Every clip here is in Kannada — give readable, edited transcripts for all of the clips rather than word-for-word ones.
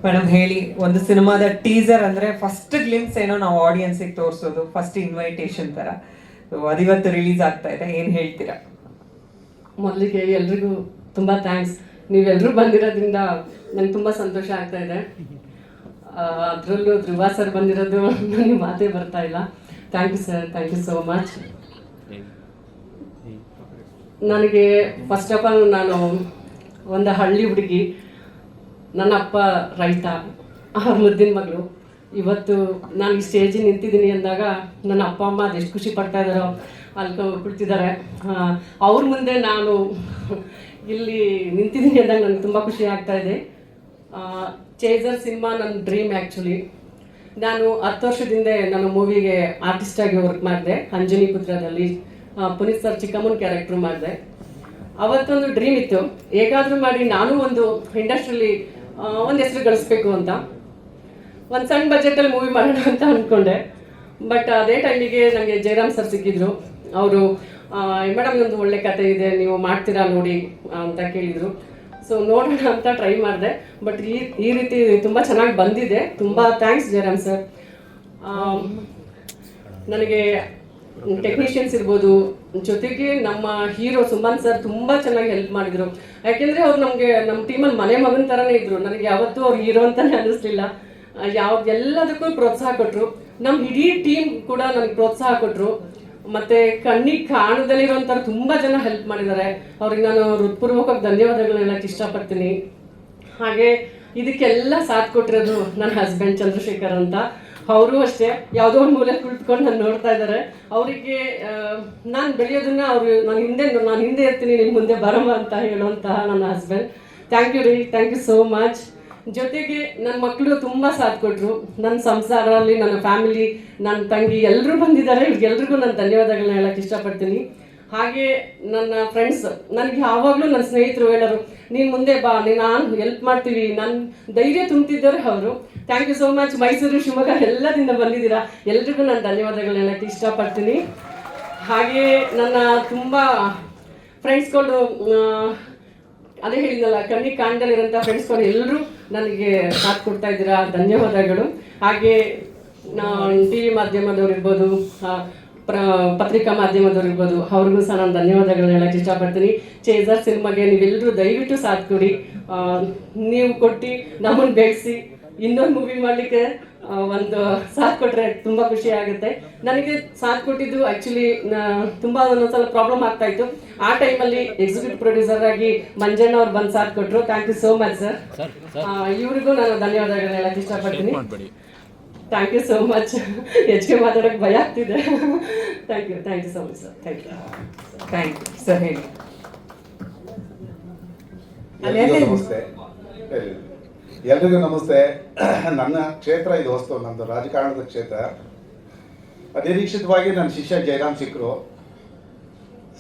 ಮೇಡಮ್ ಹೇಳಿ, ಒಂದು ಸಿನಿಮಾದ ಟೀಸರ್ ಅಂದ್ರೆ ಫಸ್ಟ್ ಗ್ಲಿಮ್ಸ್ ಏನೋ ನಾವು ಆಡಿಯನ್ಸಿಗೆ ತೋರಿಸೋದು, ಫಸ್ಟ್ ಇನ್ವೈಟೇಷನ್ ತರ. ಅದಿವತ್ತು ರಿಲೀಸ್ ಆಗ್ತಾ ಇದೆ, ಏನು ಹೇಳ್ತೀರಾ? ಮೊದಲಿಗೆ ಎಲ್ರಿಗೂ ತುಂಬ ಥ್ಯಾಂಕ್ಸ್. ನೀವೆಲ್ಲರೂ ಬಂದಿರೋದ್ರಿಂದ ನಂಗೆ ತುಂಬ ಸಂತೋಷ ಆಗ್ತಾ ಇದೆ. ಅದರಲ್ಲೂ ಧ್ರುವ ಸರ್ ಬಂದಿರೋದು ನನಗೆ ಮಾತೇ ಬರ್ತಾ ಇಲ್ಲ. Thank you sir, thank you so much. ನನಗೆ ಫಸ್ಟ್ ಆಫ್ ಆಲ್ ನಾನು ಒಂದು ಹಳ್ಳಿ ಹುಡುಗಿ, ನನ್ನ ಅಪ್ಪ ರೈತ, ಅವ್ರ ಮುದ್ದಿನ ಮಗಳು. ಇವತ್ತು ನಾನು ಈ ಸ್ಟೇಜಿಗೆ ನಿಂತಿದ್ದೀನಿ ಅಂದಾಗ ನನ್ನ ಅಪ್ಪ ಅಮ್ಮ ಅದೆಷ್ಟು ಖುಷಿ ಪಡ್ತಾ ಇದ್ದಾರೋ ಅಲ್ಲಿ ಕುಳಿತಿದ್ದಾರೆ. ಅವ್ರ ಮುಂದೆ ನಾನು ಇಲ್ಲಿ ನಿಂತಿದ್ದೀನಿ ಅಂದಾಗ ನನಗೆ ತುಂಬ ಖುಷಿ ಆಗ್ತಾ ಇದೆ. ಚೇಜರ್ ಸಿನಿಮಾ ನನ್ನ ಡ್ರೀಮ್ ಆ್ಯಕ್ಚುಲಿ. ನಾನು 10 ವರ್ಷದಿಂದ ನಾನು ಮೂವಿಗೆ ಆರ್ಟಿಸ್ಟಾಗಿ ವರ್ಕ್ ಮಾಡಿದೆ. ಅಂಜನಿ ಪುತ್ರದಲ್ಲಿ ಪುನೀತ್ ಸರ್ ಚಿಕ್ಕಮ್ಮನ ಕ್ಯಾರೆಕ್ಟ್ರ್ ಮಾಡಿದೆ. ಅವತ್ತೊಂದು ಡ್ರೀಮ್ ಇತ್ತು, ಹೇಗಾದರೂ ಮಾಡಿ ನಾನು ಒಂದು ಇಂಡಸ್ಟ್ರಿಯಲ್ಲಿ ಒಂದು ಹೆಸರು ಗಳಿಸ್ಬೇಕು ಅಂತ. ಒಂದು ಸಣ್ಣ ಬಜೆಟಲ್ಲಿ ಮೂವಿ ಮಾಡೋಣ ಅಂತ ಅಂದ್ಕೊಂಡೆ. ಬಟ್ ಅದೇ ಟೈಮಿಗೆ ನನಗೆ ಜಯರಾಮ್ ಸರ್ ಸಿಕ್ಕಿದ್ರು. ಅವರು ಮೇಡಮ್ ಒಂದು ಒಳ್ಳೆ ಕತೆ ಇದೆ, ನೀವು ಮಾಡ್ತೀರಾ ನೋಡಿ ಅಂತ ಕೇಳಿದರು. ಸೊ ನೋಡೋಣ ಅಂತ ಟ್ರೈ ಮಾಡಿದೆ. ಬಟ್ ಈ ರೀತಿ ತುಂಬ ಚೆನ್ನಾಗಿ ಬಂದಿದೆ. ತುಂಬ ಥ್ಯಾಂಕ್ಸ್ ಜಯರಾಮ್ ಸರ್. ನನಗೆ ಟೆಕ್ನಿಷಿಯನ್ಸ್ ಇರ್ಬೋದು, ಜೊತೆಗೆ ನಮ್ಮ ಹೀರೋ ಸುಮನ್ ಸರ್ ತುಂಬ ಚೆನ್ನಾಗಿ ಹೆಲ್ಪ್ ಮಾಡಿದರು. ಯಾಕೆಂದರೆ ಅವ್ರು ನಮಗೆ ನಮ್ಮ ಟೀಮಲ್ಲಿ ಮನೆ ಮಗನ ಥರನೇ ಇದ್ದರು. ನನಗೆ ಯಾವತ್ತೂ ಅವ್ರು ಹೀರೋ ಅಂತಲೇ ಅನ್ನಿಸ್ಲಿಲ್ಲ. ಎಲ್ಲದಕ್ಕೂ ಪ್ರೋತ್ಸಾಹ ಕೊಟ್ಟರು. ನಮ್ಮ ಇಡೀ ಟೀಮ್ ಕೂಡ ನನಗೆ ಪ್ರೋತ್ಸಾಹ ಕೊಟ್ಟರು. ಮತ್ತು ಕಣ್ಣಿಗೆ ಕಾಣದಲ್ಲಿರೋಂಥವ್ರು ತುಂಬ ಜನ ಹೆಲ್ಪ್ ಮಾಡಿದ್ದಾರೆ. ಅವ್ರಿಗೆ ನಾನು ಹೃತ್ಪೂರ್ವಕವಾಗಿ ಧನ್ಯವಾದಗಳನ್ನ ಹೇಳಕ್ಕೆ ಇಷ್ಟಪಡ್ತೀನಿ. ಹಾಗೆ ಇದಕ್ಕೆಲ್ಲ ಸಾಥ್ ಕೊಟ್ಟಿರೋದು ನನ್ನ ಹಸ್ಬೆಂಡ್ ಚಂದ್ರಶೇಖರ್ ಅಂತ. ಅವರು ಅಷ್ಟೇ ಯಾವುದೋ ಒಂದು ಮೂಲೆ ಕುಳಿತುಕೊಂಡು ನಾನು ನೋಡ್ತಾ ಇದ್ದಾರೆ. ಅವರಿಗೆ ನಾನು ಬೆಳೆಯೋದನ್ನ ಅವರು ನಾನು ಹಿಂದೆ ಇರ್ತೀನಿ, ನಿಮ್ಮ ಮುಂದೆ ಬರಮ್ಮ ಅಂತ ಹೇಳುವಂತಹ ನನ್ನ ಹಸ್ಬೆಂಡ್. ಥ್ಯಾಂಕ್ ಯು ರೀ, ಥ್ಯಾಂಕ್ ಯು ಸೋ ಮಚ್. ಜೊತೆಗೆ ನನ್ನ ಮಕ್ಕಳು ತುಂಬ ಸಾಥ್ ಕೊಟ್ಟರು. ನನ್ನ ಸಂಸಾರದಲ್ಲಿ ನನ್ನ ಫ್ಯಾಮಿಲಿ, ನನ್ನ ತಂಗಿ ಎಲ್ಲರೂ ಬಂದಿದ್ದಾರೆ. ಇವ್ರಿಗೆಲ್ರಿಗೂ ನಾನು ಧನ್ಯವಾದಗಳನ್ನ ಹೇಳಕ್ಕೆ ಇಷ್ಟಪಡ್ತೀನಿ. ಹಾಗೆ ನನ್ನ ಫ್ರೆಂಡ್ಸ್, ನನಗೆ ಯಾವಾಗಲೂ ನನ್ನ ಸ್ನೇಹಿತರು ಹೇಳೋರು, ನೀನು ಮುಂದೆ ಬಾ, ನಾನು ಹೆಲ್ಪ್ ಮಾಡ್ತೀವಿ, ನನ್ನ ಧೈರ್ಯ ತುಂಬ್ತಿದ್ದಾರೆ ಅವರು. Thank you so much. Mysuru, Shivamogga ಎಲ್ಲದಿಂದ ಬಂದಿದ್ದೀರಾ. ಎಲ್ರಿಗೂ ನಾನು ಧನ್ಯವಾದಗಳನ್ನ ಹೇಳಕ್ಕೆ ಇಷ್ಟಪಡ್ತೀನಿ. ಹಾಗೆ ನನ್ನ ತುಂಬ ಫ್ರೆಂಡ್ಸ್ಗಳು, ಅದೇ ಹೇಳಿದ್ನಲ್ಲ, ಕಣ್ಣಿಗೆ ಕಾಣ್ದಲ್ಲಿರೋಂಥ ಫ್ರೆಂಡ್ಸ್ಗಳು ಎಲ್ಲರೂ ನನಗೆ ಸಾಥ್ ಕೊಡ್ತಾ ಇದ್ದೀರಾ, ಧನ್ಯವಾದಗಳು. ಹಾಗೆ ಟಿ ವಿ ಮಾಧ್ಯಮದವ್ರು ಇರ್ಬೋದು, ಪತ್ರಿಕಾ ಮಾಧ್ಯಮದವ್ರು ಇರ್ಬೋದು, ಅವ್ರಿಗೂ ಸಹ ನಾನು ಧನ್ಯವಾದಗಳನ್ನ ಹೇಳಕ್ಕೆ ಇಷ್ಟಪಡ್ತೀನಿ. ಚೇಜರ್ ಸಿನಿಮಾಗೆ ನೀವೆಲ್ಲರೂ ದಯವಿಟ್ಟು ಸಾಥ್ ಕೊಡಿ. ನೀವು ಕೊಟ್ಟು ನಮ್ಮನ್ನು ಬೆಳೆಸಿ ಇನ್ನೊಂದು ಮೂವಿ ಮಾಡಲಿಕ್ಕೆ ಒಂದು ಸಾಥ್ ಕೊಟ್ಟರೆ ತುಂಬ ಖುಷಿ ಆಗುತ್ತೆ. ನನಗೆ ಸಾಥ್ ಕೊಟ್ಟಿದ್ದು ಆ್ಯಕ್ಚುಲಿ ತುಂಬ ಒಂದೊಂದ್ಸಲ ಪ್ರಾಬ್ಲಮ್ ಆಗ್ತಾ ಇತ್ತು. ಆ ಟೈಮಲ್ಲಿ ಎಕ್ಸಿಕ್ಯೂಟಿವ್ ಪ್ರೊಡ್ಯೂಸರ್ ಆಗಿ ಮಂಜಣ್ಣ ಅವ್ರು ಬಂದು ಸಾಥ್ ಕೊಟ್ಟರು. Thank you so much sir. ಇವ್ರಿಗೂ ನಾನು ಧನ್ಯವಾದಗಳನ್ನ ಹೇಳಕ್ಕೆ ಇಷ್ಟಪಡ್ತೀನಿ. Thank you so much. ಹೆಚ್ಚಿಗೆ ಮಾತಾಡೋಕ್ಕೆ ಭಯ ಆಗ್ತಿದೆ. Thank you so much sir. Thank you sir. ಹೇಳಿ. ಎಲ್ರಿಗೂ ನಮಸ್ತೆ. ನನ್ನ ಕ್ಷೇತ್ರ ಇದು ಹೊಸ್ತು, ನಮ್ಮದು ರಾಜಕಾರಣದ ಕ್ಷೇತ್ರ. ಅನಿರೀಕ್ಷಿತವಾಗಿ ನನ್ನ ಶಿಷ್ಯ ಜಯರಾಮ್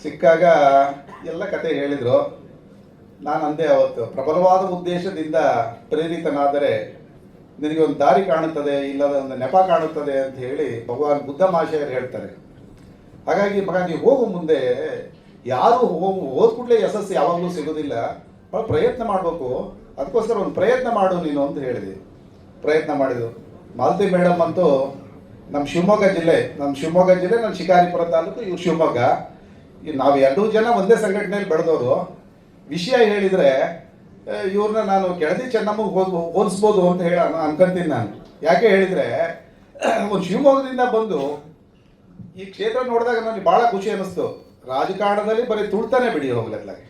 ಸಿಕ್ಕಾಗ ಎಲ್ಲ ಕತೆ ಹೇಳಿದರು. ನಾನು ಅಂದೆ ಅವತ್ತು, ಪ್ರಬಲವಾದ ಉದ್ದೇಶದಿಂದ ಪ್ರೇರಿತನಾದರೆ ನಿನಗೆ ಒಂದು ದಾರಿ ಕಾಣುತ್ತದೆ, ಇಲ್ಲದ ಒಂದು ನೆಪ ಕಾಣುತ್ತದೆ ಅಂತ ಹೇಳಿ ಭಗವಾನ್ ಬುದ್ಧ ಮಹಾಶಯರು ಹೇಳ್ತಾರೆ. ಹಾಗಾಗಿ ಮಗ, ನೀವು ಹೋಗು ಮುಂದೆ, ಯಾರು ಹೋದ ಕೂಡಲೇ ಯಶಸ್ಸು ಯಾವಾಗಲೂ ಸಿಗೋದಿಲ್ಲ, ಪ್ರಯತ್ನ ಮಾಡಬೇಕು. ಅದಕ್ಕೋಸ್ಕರ ಒಂದು ಪ್ರಯತ್ನ ಮಾಡು ನೀನು ಅಂತ ಹೇಳಿದೆ. ಪ್ರಯತ್ನ ಮಾಡಿದ್ರು. ಮಾಲತಿ ಮೇಡಮ್ ಅಂತೂ ನಮ್ಮ ಶಿವಮೊಗ್ಗ ಜಿಲ್ಲೆ, ನನ್ನ ಶಿಕಾರಿಪುರ ತಾಲೂಕು, ಇವ್ರು ಶಿವಮೊಗ್ಗ. ನಾವು 2 ಜನ ಒಂದೇ ಸಂಘಟನೆಯಲ್ಲಿ ಬೆಳೆದವರು. ವಿಷಯ ಹೇಳಿದರೆ ಇವ್ರನ್ನ ನಾನು ಕೆಳದಿ ಚೆನ್ನಮ್ಮಗೆ ಹೋಲಿಸ್ಬೋದು ಅಂತ ಹೇಳಿ ಅನ್ಕೊಂತೀನಿ ನಾನು. ಯಾಕೆ ಹೇಳಿದರೆ, ಒಂದು ಶಿವಮೊಗ್ಗದಿಂದ ಬಂದು ಈ ಕ್ಷೇತ್ರ ನೋಡಿದಾಗ ನನಗೆ ಭಾಳ ಖುಷಿ ಅನ್ನಿಸ್ತು. ರಾಜಕಾರಣದಲ್ಲಿ ಬರೀ ತುಳ್ತಾನೆ ಬಿಡಿ ಹೋಗ್ಲತ್ಲಾಗೆ.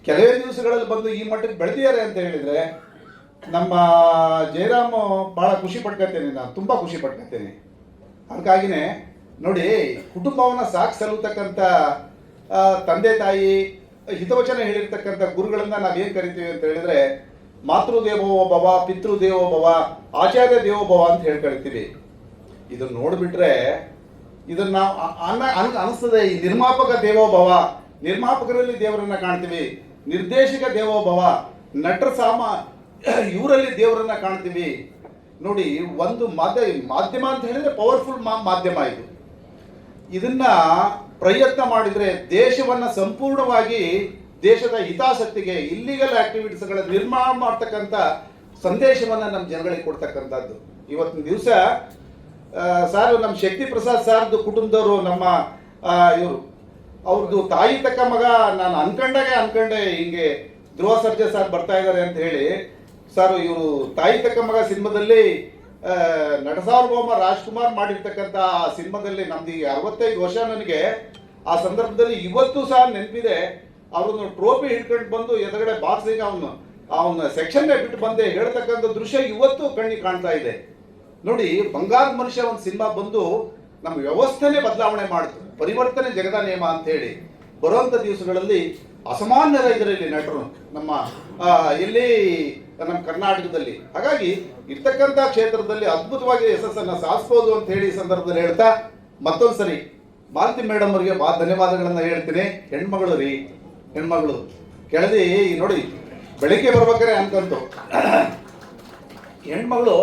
ಕೆಲವೇ ದಿವಸಗಳಲ್ಲಿ ಬಂದು ಈ ಮಟ್ಟಕ್ಕೆ ಬೆಳೆದಿದ್ದಾರೆ ಅಂತ ಹೇಳಿದರೆ ನಮ್ಮ ಜಯರಾಮ್ ಭಾಳ ಖುಷಿ ಪಡ್ಕೊತೀನಿ, ನಾನು ತುಂಬ ಖುಷಿ ಪಡ್ಕೊತೀನಿ. ಅದಕ್ಕಾಗಿಯೇ ನೋಡಿ, ಕುಟುಂಬವನ್ನು ಸಲುತಕ್ಕಂಥ ತಂದೆ ತಾಯಿ ಹಿತವಚನ ಹೇಳಿರ್ತಕ್ಕಂಥ ಗುರುಗಳನ್ನು ನಾವೇನು ಕರಿತೀವಿ ಅಂತ ಹೇಳಿದರೆ, ಮಾತೃದೇವೋ ಭವ, ಪಿತೃದೇವೋ ಭವ, ಆಚಾರ್ಯ ದೇವೋ ಭವ ಅಂತ ಹೇಳ್ಕೊಳ್ತೀವಿ. ಇದನ್ನು ನೋಡಿಬಿಟ್ರೆ ಇದನ್ನು ಅನಿಸ್ತದೆ. ಈ ನಿರ್ಮಾಪಕ ದೇವೋ ಭವ, ನಿರ್ಮಾಪಕರಲ್ಲಿ ದೇವರನ್ನ ಕಾಣ್ತೀವಿ. ನಿರ್ದೇಶಕ ದೇವೋ ಭವ, ನಟರ ಇವರಲ್ಲಿ ದೇವರನ್ನ ಕಾಣ್ತೀವಿ. ನೋಡಿ, ಒಂದು ಮಾಧ್ಯಮ ಅಂತ ಹೇಳಿದ್ರೆ ಪವರ್ಫುಲ್ ಮಾಧ್ಯಮ ಇದು. ಇದನ್ನ ಪ್ರಯತ್ನ ಮಾಡಿದರೆ ದೇಶವನ್ನು ಸಂಪೂರ್ಣವಾಗಿ ದೇಶದ ಹಿತಾಸಕ್ತಿಗೆ ಇಲ್ಲಿಗಲ್ ಆಕ್ಟಿವಿಟೀಸ್ಗಳ ನಿರ್ಮಾಣ ಮಾಡ್ತಕ್ಕಂಥ ಸಂದೇಶವನ್ನು ನಮ್ಮ ಜನಗಳಿಗೆ ಕೊಡ್ತಕ್ಕಂಥದ್ದು. ಇವತ್ತಿನ ದಿವಸ ಸಾರು ನಮ್ಮ ಶಕ್ತಿ ಪ್ರಸಾದ್ ಸಾರ್ದು ಕುಟುಂಬದವರು ನಮ್ಮ ಇವರು ಅವ್ರದ್ದು ತಾಯಿ ತಕ್ಕ ಮಗ ನಾನು ಅನ್ಕೊಂಡೆ ಹಿಂಗೆ ಧ್ರುವ ಸರ್ಜಾ ಸರ್ ಬರ್ತಾ ಇದ್ದಾರೆ ಅಂತ ಹೇಳಿ. ಸರ್ ಇವರು ತಾಯಿ ತಕ್ಕ ಮಗ ಸಿನಿಮಾದಲ್ಲಿ ನಟ ಸಾರ್ವಭೌಮ ರಾಜ್ಕುಮಾರ್ ಮಾಡಿರ್ತಕ್ಕಂಥ ಆ ಸಿನಿಮಾದಲ್ಲಿ ನಮ್ದು ಈಗ 65 ವರ್ಷ ನನಗೆ. ಆ ಸಂದರ್ಭದಲ್ಲಿ ಇವತ್ತು ಸಹ ನೆನಪಿದೆ, ಅವರನ್ನು ಟ್ರೋಫಿ ಹಿಡ್ಕೊಂಡು ಬಂದು ಎದುರುಗಡೆ ಬಾಕ್ಸಿಂಗ್ ಅವನ ಸೆಕ್ಷನ್ನೇ ಬಿಟ್ಟು ಬಂದೆ ಹೇಳ್ತಕ್ಕಂಥ ದೃಶ್ಯ ಇವತ್ತು ಕಣ್ಣಿಗೆ ಕಾಣ್ತಾ ಇದೆ. ನೋಡಿ, ಬಂಗಾರದ ಮನುಷ್ಯ ಒಂದು ಸಿನಿಮಾ ಬಂದು ನಮ್ಮ ವ್ಯವಸ್ಥೆನೇ ಬದಲಾವಣೆ ಮಾಡಿತು. ಪರಿವರ್ತನೆ ಜಗದ ನಿಯಮ ಅಂತ ಹೇಳಿ ಬರುವಂಥ ದಿವಸಗಳಲ್ಲಿ ಅಸಾಮಾನ್ಯರ ಇದರಲ್ಲಿ ನಟರು ನಮ್ಮ ಎಲ್ಲಿ ನಮ್ಮ ಕರ್ನಾಟಕದಲ್ಲಿ. ಹಾಗಾಗಿ ಇರ್ತಕ್ಕಂಥ ಕ್ಷೇತ್ರದಲ್ಲಿ ಅದ್ಭುತವಾಗಿ ಯಶಸ್ಸನ್ನು ಸಾಧಿಸ್ಬೋದು ಅಂತ ಹೇಳಿ ಈ ಸಂದರ್ಭದಲ್ಲಿ ಹೇಳ್ತಾ ಮತ್ತೊಂದ್ಸರಿ ಮಾಲತಿ ಮೇಡಮ್ ಅವರಿಗೆ ಭಾಳ ಧನ್ಯವಾದಗಳನ್ನ ಹೇಳ್ತೀನಿ. ಹೆಣ್ಮಗಳು ಕೆಳದಿ ನೋಡಿ, ಬೆಳಿಗ್ಗೆ ಬರ್ಬೇಕಾರೆ ಅನ್ಕಂತು ಹೆಣ್ಮಗಳು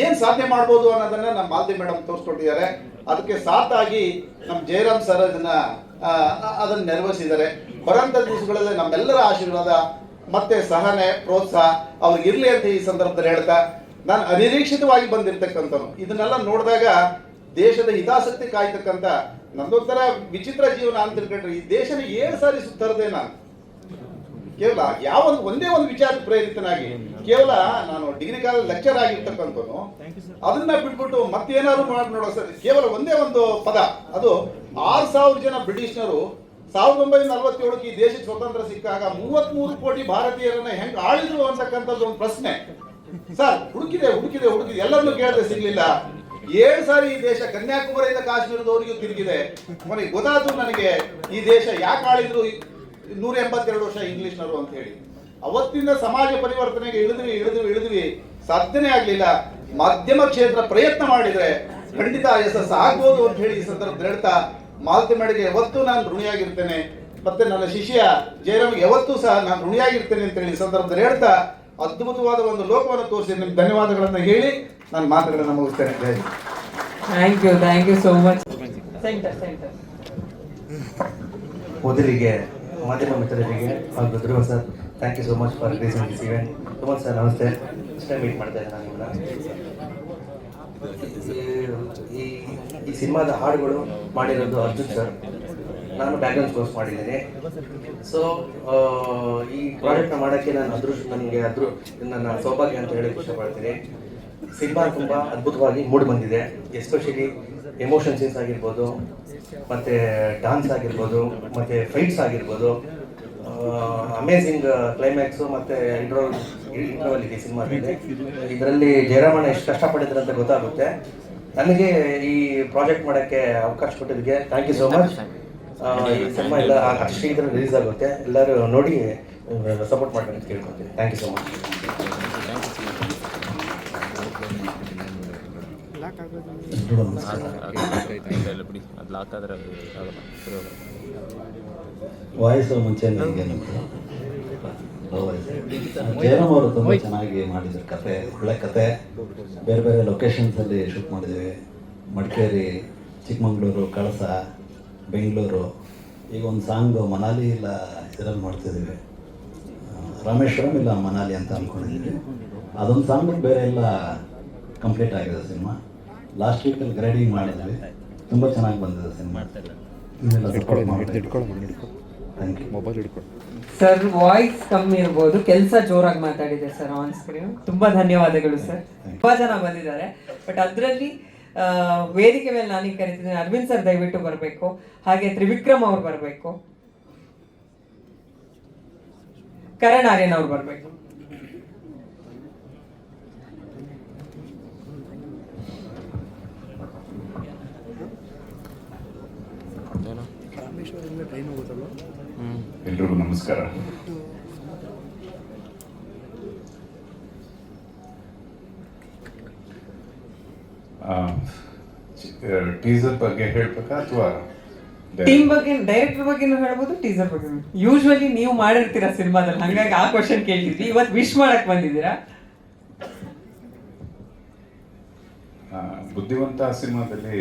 ಏನು ಸಾಧನೆ ಮಾಡ್ಬೋದು ಅನ್ನೋದನ್ನ ನಮ್ಮ ಮಾಲತಿ ಮೇಡಮ್ ತೋರಿಸ್ಕೊಟ್ಟಿದ್ದಾರೆ. ಅದಕ್ಕೆ ಸಾಥಾಗಿ ನಮ್ಮ ಜಯರಾಮ್ ಸರ್ ಅದನ್ನು ನೆರವೇರಿಸಿದ್ದಾರೆ. ಬರೋಂಥ ದಿವಸಗಳಲ್ಲಿ ನಮ್ಮೆಲ್ಲರ ಆಶೀರ್ವಾದ ಮತ್ತೆ ಸಹನೆ ಪ್ರೋತ್ಸಾಹ ಅವ್ರಿಗೆ ಇರಲಿ ಅಂತ ಈ ಸಂದರ್ಭದಲ್ಲಿ ಹೇಳ್ತಾ, ನಾನು ಅನಿರೀಕ್ಷಿತವಾಗಿ ಬಂದಿರತಕ್ಕಂಥವ್ನು ಇದನ್ನೆಲ್ಲ ನೋಡಿದಾಗ ದೇಶದ ಹಿತಾಸಕ್ತಿ ಕಾಯ್ತಕ್ಕಂಥ ನಂದೊಂಥರ ವಿಚಿತ್ರ ಜೀವನ ಅಂತ ತಿಳ್ಕೊಂಡ್ರೆ ಈ ದೇಶನ 7 ಸಾರಿ ಸುತ್ತರದೆ ನಾನು ಕೇವಲ ಒಂದೇ ಒಂದು ವಿಚಾರ ಪ್ರೇರಿತನಾಗಿ ಕೇವಲ ನಾನು ಡಿಗ್ರಿ ಕಾಲೇಜ್ ಲೆಕ್ಚರ್ ಆಗಿರ್ತಕ್ಕಂಥವ್ನು ಅದನ್ನ ಬಿಟ್ಬಿಟ್ಟು ಮತ್ತೇನಾದ್ರು ಮಾಡಿ ನೋಡೋ ಸರ್, ಕೇವಲ ಒಂದೇ ಒಂದು ಪದ, ಅದು 6,000 ಜನ ಬ್ರಿಟಿಷ್ನರು 1947 ಈ ದೇಶಕ್ಕೆ ಸ್ವತಂತ್ರ ಸಿಕ್ಕಾಗ 33 ಕೋಟಿ ಭಾರತೀಯರನ್ನ ಹೆಂಗ್ ಆಳಿದ್ರು ಅಂತಕ್ಕಂಥದ್ದು ಒಂದು ಪ್ರಶ್ನೆ ಸರ್. ಹುಡುಕಿದೆ ಎಲ್ಲರನ್ನೂ ಕೇಳಿದ್ರೆ ಸಿಗ್ಲಿಲ್ಲ. 7 ಸಾರಿ ಈ ದೇಶ ಕನ್ಯಾಕುಮಾರಿಯಿಂದ ಕಾಶ್ಮೀರದವರಿಗೂ ತಿರುಗಿದೆ. ನನಗೆ ಗೊತ್ತಾದ್ರು ನನಗೆ ಈ ದೇಶ ಯಾಕೆ ಆಳಿದ್ರು 182 ವರ್ಷ ಇಂಗ್ಲಿಷ್ನವರು ಅಂತ ಹೇಳಿ. ಅವತ್ತಿಂದ ಸಮಾಜ ಪರಿವರ್ತನೆಗೆ ಇಳಿದ್ವಿ, ಸಾಧನೆ ಆಗ್ಲಿಲ್ಲ. ಮಾಧ್ಯಮ ಕ್ಷೇತ್ರ ಪ್ರಯತ್ನ ಮಾಡಿದ್ರೆ ಖಂಡಿತ ಯಶಸ್ಸು ಆಗ್ಬೋದು ಅಂತ ಹೇಳಿ ಈ ಸಂದರ್ಭದಲ್ಲಿ ಹೇಳ್ತಾ, ಮಾಲತಿ ಮೇಡಮ್ಗೆ ಯಾವತ್ತೂ ನಾನು ಋಣಿಯಾಗಿರ್ತೇನೆ, ಮತ್ತೆ ನನ್ನ ಶಿಷ್ಯ ಜಯರಾಮ್ಗೆ ಯಾವತ್ತೂ ಸಹ ನಾನು ಋಣಿಯಾಗಿರ್ತೇನೆ ಅಂತ ಹೇಳಿ ಈ ಸಂದರ್ಭದಲ್ಲಿ ಹೇಳ್ತಾ, ಅದ್ಭುತವಾದ ಒಂದು ಲೋಕವನ್ನು ತೋರಿಸಿ ನಿಮ್ಗೆ ಧನ್ಯವಾದಗಳನ್ನು ಹೇಳಿ ನಾನು ಮಾತುಗಳನ್ನು ಮುಗಿಸ್ತೇನೆ. Thank you so much. ಮೊದಲಿಗೆ ಮಾಧ್ಯಮ ಮಿತ್ರರಿಗೆ ಹಾಗೂ Dhruva sir, thank you so much for gracing this event. Suman sir ನಮಸ್ತೆ, ಫಸ್ಟ್ ಟೈಮ್ ಮೀಟ್ ಮಾಡ್ತಾ ಇದ್ದೀನಿ ನಾನು ಈ ಸಿನಿಮಾದ ಹಾಡುಗಳು ಮಾಡಿರೋದು ಅರ್ಜುನ್ ಸರ್. ನಾನು ಬ್ಯಾಕ್ಗ್ರೌಂಡ್ ಕೋರ್ಸ್ ಮಾಡಿದ್ದೀನಿ. ಸೊ ಈ ಪ್ರಾಜೆಕ್ಟ್ನ ಮಾಡೋಕ್ಕೆ ನನಗೆ ನನ್ನ ಸೌಭಾಗ್ಯ ಅಂತ ಹೇಳಕ್ಕೆ ಇಷ್ಟಪಡ್ತೀನಿ. ಸಿನಿಮಾ ತುಂಬ ಅದ್ಭುತವಾಗಿ ಮೂಡಿ ಬಂದಿದೆ. ಎಸ್ಪೆಷಲಿ ಎಮೋಷನ್ ಸೀನ್ಸ್ ಆಗಿರ್ಬೋದು, ಮತ್ತು ಡಾನ್ಸ್ ಆಗಿರ್ಬೋದು, ಮತ್ತು ಫೈಟ್ಸ್ ಆಗಿರ್ಬೋದು, ಅಮೇಝಿಂಗ್ ಕ್ಲೈಮ್ಯಾಕ್ಸು ಮತ್ತು ಇಂಟರ್ವಲ್ ಇದೆ ಸಿನಿಮಾದಲ್ಲಿ. ಇದರಲ್ಲಿ ಜಯರಾಮಣ್ಣ ಎಷ್ಟು ಕಷ್ಟಪಟ್ಟಿದ್ರು ಅಂತ ಗೊತ್ತಾಗುತ್ತೆ. ನನಗೆ ಈ ಪ್ರಾಜೆಕ್ಟ್ ಮಾಡೋಕ್ಕೆ ಅವಕಾಶ ಕೊಟ್ಟಿದ್ದಕ್ಕೆ ಥ್ಯಾಂಕ್ ಯು ಸೋ ಮಚ್. ಈ ಸಿನಿಮಾ ಎಲ್ಲ ಅಷ್ಟು ಶೀಘ್ರ ರಿಲೀಸ್ ಆಗುತ್ತೆ, ಎಲ್ಲರೂ ನೋಡಿ ಸಪೋರ್ಟ್ ಮಾಡಬೇಕು ಅಂತ ಕೇಳ್ಕೊತೀನಿ. Thank you so much. Voice ಮುಂಚೆ ನನಗೆ ಜಯರಾಮ್ ಅವರು ತುಂಬ ಚೆನ್ನಾಗಿ ಮಾಡಿದ್ರು. ಕತೆ ಒಳ್ಳೆ ಕತೆ, ಬೇರೆ ಬೇರೆ ಲೊಕೇಶನ್ಸಲ್ಲಿ ಶೂಟ್ ಮಾಡಿದ್ದೀವಿ. ಮಡಿಕೇರಿ, ಚಿಕ್ಕಮಂಗ್ಳೂರು, ಕಳಸ, ಬೆಂಗಳೂರು. ಈಗ ಒಂದು ಸಾಂಗು ಮನಾಲಿ ಇಲ್ಲ ಇದರಲ್ಲಿ ಮಾಡ್ತಿದ್ದೀವಿ, ರಾಮೇಶ್ವರಂ ಇಲ್ಲ ಮನಾಲಿ ಅಂತ ಅಂದ್ಕೊಂಡಿದ್ದೀವಿ. ಅದೊಂದು ಸಾಂಗ್ ಬೇರೆ ಎಲ್ಲ ಕಂಪ್ಲೀಟ್ ಆಗಿದೆ ಸಿನಿಮಾ. ಲಾಸ್ಟ್ ವೀಕಲ್ಲಿ ಗ್ರೇಡಿಂಗ್ ಮಾಡಿದ್ವಿ, ತುಂಬ ಚೆನ್ನಾಗಿ ಬಂದಿದೆ ಸಿನಿಮಾ. Thank you. ಮೊಬೈಲ್ ಹಿಡ್ಕೊಂಡು ಸರ್, ವಾಯ್ಸ್ ಕಮ್ಮಿ ಇರ್ಬೋದು, ಕೆಲಸ ಜೋರಾಗಿ ಮಾತಾಡಿದೆ ಸರ್ ಆನ್ ಸ್ಕ್ರೀನ್. ತುಂಬಾ ಧನ್ಯವಾದಗಳು ಸರ್. ತುಂಬಾ ಜನ ಬಂದಿದ್ದಾರೆ, ಬಟ್ ಅದರಲ್ಲಿ ವೇದಿಕೆ ಮೇಲೆ ನಾನೀಗ ಕರಿತಿದ್ದೀನಿ ಅರವಿಂದ್ ಸರ್ ದಯವಿಟ್ಟು ಬರಬೇಕು, ಹಾಗೆ ತ್ರಿವಿಕ್ರಮ್ ಅವ್ರು ಬರಬೇಕು, ಕರಣ್ ಆರ್ಯನ್ ಅವ್ರು ಬರಬೇಕು. ಎಲ್ರಿಗೂ ನಮಸ್ಕಾರ. ಟೀಸರ್ ಬಗ್ಗೆ ಹೇಳ್ಬೇಕಾ ಅಥವಾ ಟೀಮ್ ಬಗ್ಗೆ, ಡೈರೆಕ್ಟರ್ ಬಗ್ಗೆನೂ ಹೇಳ್ಬೋದು, ಟೀಸರ್ ಬಗ್ಗೆ? ಯೂಶುವಲಿ ನೀವು ಮಾಡಿರ್ತೀರಾ ಸಿನಿಮಾದಲ್ಲಿ, ಹಂಗಾಗಿ ಆ ಕ್ವಶನ್ ಕೇಳಿದ್ವಿ. ಇವತ್ತು ವಿಶ್ ಮಾಡಕ್ ಬಂದಿದ್ದೀರಾ? ಬುದ್ಧಿವಂತ ಸಿನಿಮಾದಲ್ಲಿ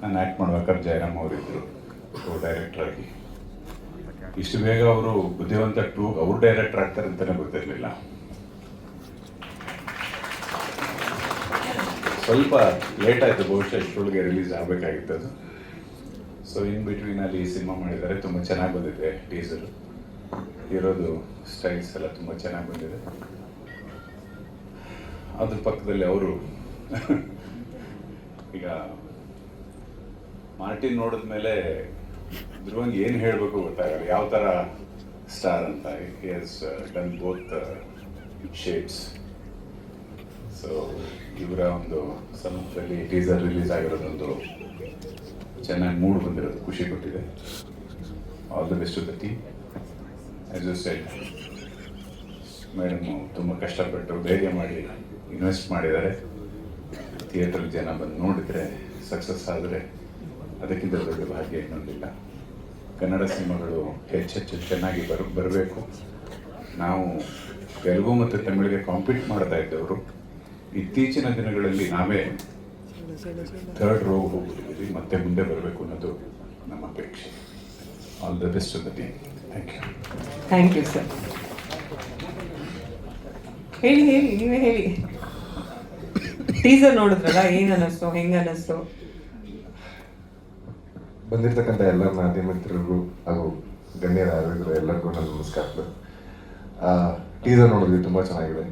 ನಾನು ಆ್ಯಕ್ಟ್ ಮಾಡ್ಬೇಕಾದ್ರೆ ಜಯರಾಮ್ ಅವರಿದ್ದರು ಡೈರೆಕ್ಟರ್ ಆಗಿ. ಇಷ್ಟು ಬೇಗ ಅವರು ಬುದ್ಧಿವಂತ 2 ಅವ್ರು ಡೈರೆಕ್ಟರ್ ಆಗ್ತಾರೆ ಅಂತಲೇ ಗೊತ್ತಿರಲಿಲ್ಲ. ಸ್ವಲ್ಪ ಲೇಟ್ ಆಯಿತು, ಬಹುಶಃ ಇಷ್ಟರೊಳಗೆ ರಿಲೀಸ್ ಆಗಬೇಕಾಗಿತ್ತು ಅದು. ಸೊ ಇನ್ ಬಿಟ್ವೀನಲ್ಲಿ ಈ ಸಿನಿಮಾ ಮಾಡಿದ್ದಾರೆ, ತುಂಬ ಚೆನ್ನಾಗಿ ಬಂದಿದೆ. ಟೀಸರು ಇರೋದು ಸ್ಟೈಲ್ಸ್ ಎಲ್ಲ ತುಂಬ ಚೆನ್ನಾಗಿ ಬಂದಿದೆ. ಅದ್ರ ಪಕ್ಕದಲ್ಲಿ ಅವರು ಈಗ ಮಾರ್ಟಿನ್ ನೋಡಿದ್ಮೇಲೆ ಧ್ರುವಂಗೆ ಏನು ಹೇಳಬೇಕು ಗೊತ್ತಾಗಲ್ಲ, ಯಾವ ಥರ ಸ್ಟಾರ್ ಅಂತ. He has done both shades. So ಇವರ ಒಂದು ಸಮ್ಮುಖದಲ್ಲಿ ಟೀಸರ್ ರಿಲೀಸ್ ಆಗಿರೋದೊಂದು ಚೆನ್ನಾಗಿ ಮೂಡ್ ಬಂದಿರೋದು ಖುಷಿ ಕೊಟ್ಟಿದೆ. All the best to the team. As you said, madam ತುಂಬ ಕಷ್ಟಪಟ್ಟು ಧೈರ್ಯ ಮಾಡಿ ಇನ್ವೆಸ್ಟ್ ಮಾಡಿದ್ದಾರೆ. ಥಿಯೇಟ್ರಲ್ಲಿ ಜನ ಬಂದು ನೋಡಿದರೆ, ಸಕ್ಸಸ್ ಆದರೆ ಅದಕ್ಕಿಂತ ದೊಡ್ಡ ಭಾಗ್ಯ ಇನ್ನೊಂದಿಲ್ಲ. ಕನ್ನಡ ಸಿನಿಮಾಗಳು ಹೆಚ್ಚೆಚ್ಚು ಚೆನ್ನಾಗಿ ಬರಬೇಕು. ನಾವು ತೆಲುಗು ಮತ್ತು ತಮಿಳಿಗೆ ಕಾಂಪೀಟ್ ಮಾಡ್ತಾ ಇದ್ದವರು ಇತ್ತೀಚಿನ ದಿನಗಳಲ್ಲಿ ನಾವೇ 3rd ರೋ ಹೋಗ್ಬಿಟ್ಟಿದ್ದೀವಿ. ಮತ್ತೆ ಮುಂದೆ ಬರಬೇಕು ಅನ್ನೋದು ನಮ್ಮ ಅಪೇಕ್ಷೆ. All the best to the team. Thank you sir. ಹೇಳಿ ನೀವೇ ಹೇಳಿ. ಟೀಸರ್ ನೋಡಿದ್ರಲ್ಲ, ಏನು ಅನ್ನಿಸ್ತು, ಹೆಂಗೆ ಅನ್ನಿಸ್ತು? ಬಂದಿರತಕ್ಕಂಥ ಎಲ್ಲ ಮಾಧ್ಯಮ ಮಿತ್ರರಿಗೂ ಹಾಗೂ ಗಣ್ಯರ ಎಲ್ಲರಿಗೂ ನನ್ನ ನಮಸ್ಕಾರಗಳು. ಟೀಸರ್ ನೋಡಿದ್ವಿ, ತುಂಬ ಚೆನ್ನಾಗಿದೆ.